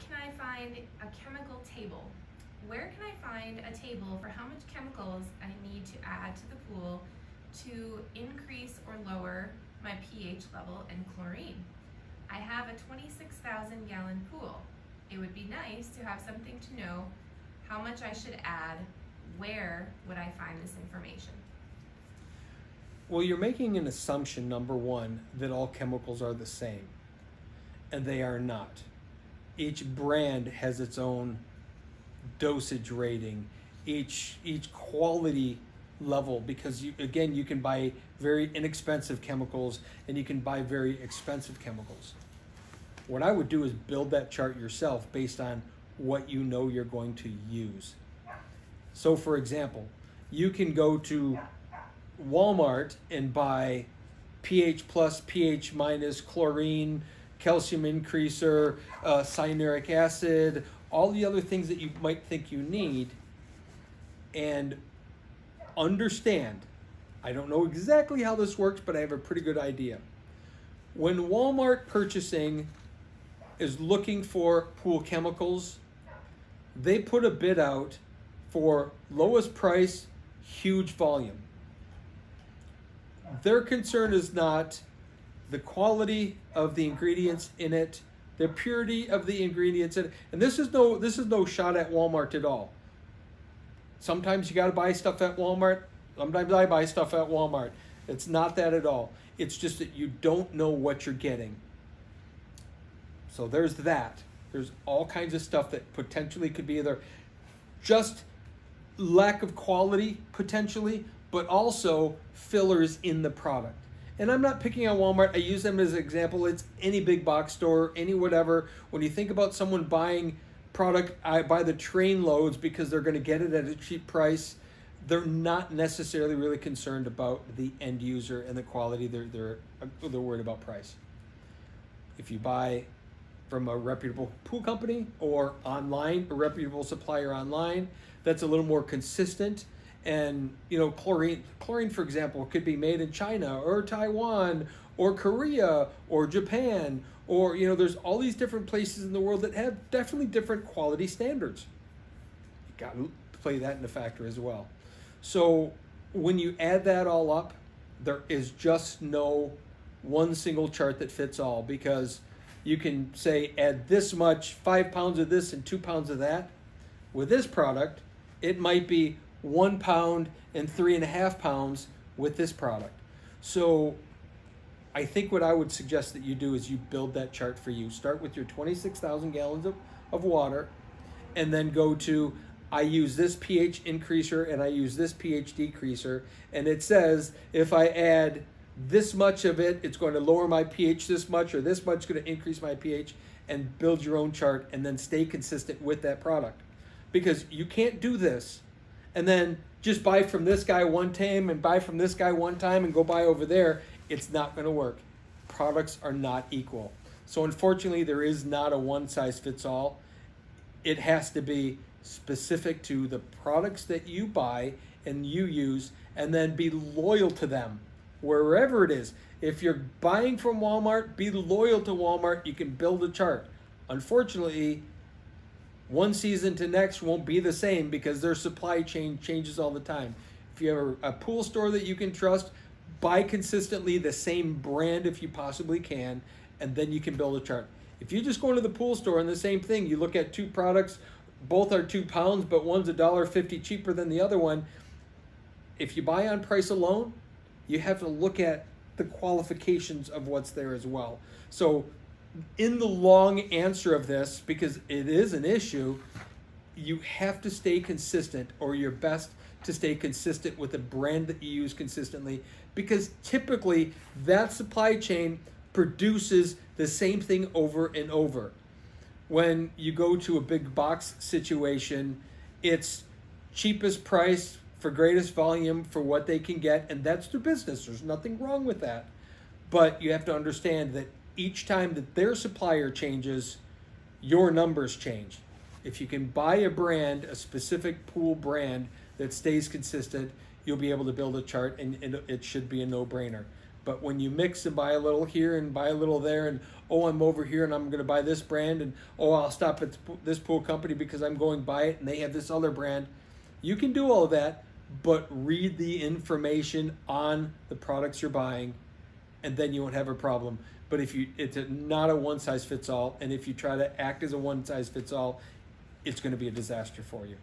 can I find a chemical table? Where can I find a table for how much chemicals I need to add to the pool to increase or lower my pH level and chlorine? I have a 26,000 gallon pool. It would be nice to have something to know how much I should add. Where would I find this information? Well, you're making an assumption, number one, that all chemicals are the same, and they are not. Each brand has its own dosage rating, each quality level, because you can buy very inexpensive chemicals and you can buy very expensive chemicals. What I would do is build that chart yourself based on what you know you're going to use. So for example, you can go to Walmart and buy pH plus, pH minus, chlorine, calcium increaser, cyanuric acid, all the other things that you might think you need, and understand, I don't know exactly how this works, but I have a pretty good idea. When Walmart purchasing is looking for pool chemicals, they put a bid out for lowest price, huge volume. Their concern is not the quality of the ingredients in it, the purity of the ingredients in it. And this is no shot at Walmart at all. Sometimes you got to buy stuff at Walmart. Sometimes I buy stuff at Walmart. It's not that at all. It's just that you don't know what you're getting. So there's that. There's all kinds of stuff that potentially could be either just lack of quality potentially, but also fillers in the product. And I'm not picking on Walmart. I use them as an example. It's any big box store, any whatever. When you think about someone buying product, I buy the train loads because they're going to get it at a cheap price. They're not necessarily really concerned about the end user and the quality. They're worried about price. If you buy from a reputable pool company or online, a reputable supplier online, that's a little more consistent. And chlorine, for example, could be made in China or Taiwan or Korea or Japan, or there's all these different places in the world that have definitely different quality standards. You got to play that in the factor as well. So when you add that all up, there is just no one single chart that fits all, because you can say add this much, 5 pounds of this and 2 pounds of that. With this product, it might be 1 pound and 3.5 pounds with this product. So I think what I would suggest that you do is you build that chart for you. Start with your 26,000 gallons of water, and then go to, I use this pH increaser and I use this pH decreaser, and it says if I add this much of it, it's going to lower my pH this much, or this much is going to increase my pH, and build your own chart and then stay consistent with that product. Because you can't do this and then just buy from this guy one time and buy from this guy one time and go buy over there. It's not going to work. Products are not equal. So unfortunately, there is not a one size fits all. It has to be specific to the products that you buy and you use, and then be loyal to them wherever it is. If you're buying from Walmart, be loyal to Walmart. You can build a chart. Unfortunately, one season to next won't be the same because their supply chain changes all the time. If you have a pool store that you can trust, buy consistently the same brand if you possibly can, and then you can build a chart. If you just go into the pool store and the same thing, you look at two products, both are 2 pounds, but one's $1.50 cheaper than the other one. If you buy on price alone, you have to look at the qualifications of what's there as well. So in the long answer of this, because it is an issue, you have to stay consistent, or your best to stay consistent with the brand that you use consistently, because typically that supply chain produces the same thing over and over. When you go to a big box situation, it's cheapest price for greatest volume for what they can get, and that's their business. There's nothing wrong with that. But you have to understand that each time that their supplier changes, your numbers change. If you can buy a brand, a specific pool brand that stays consistent, you'll be able to build a chart, and it should be a no-brainer. But when you mix and buy a little here and buy a little there, and oh, I'm over here and I'm going to buy this brand, and oh, I'll stop at this pool company because I'm going by it and they have this other brand. You can do all of that, but read the information on the products you're buying, and then you won't have a problem. But if it's not a one size fits all, and if you try to act as a one size fits all, it's going to be a disaster for you.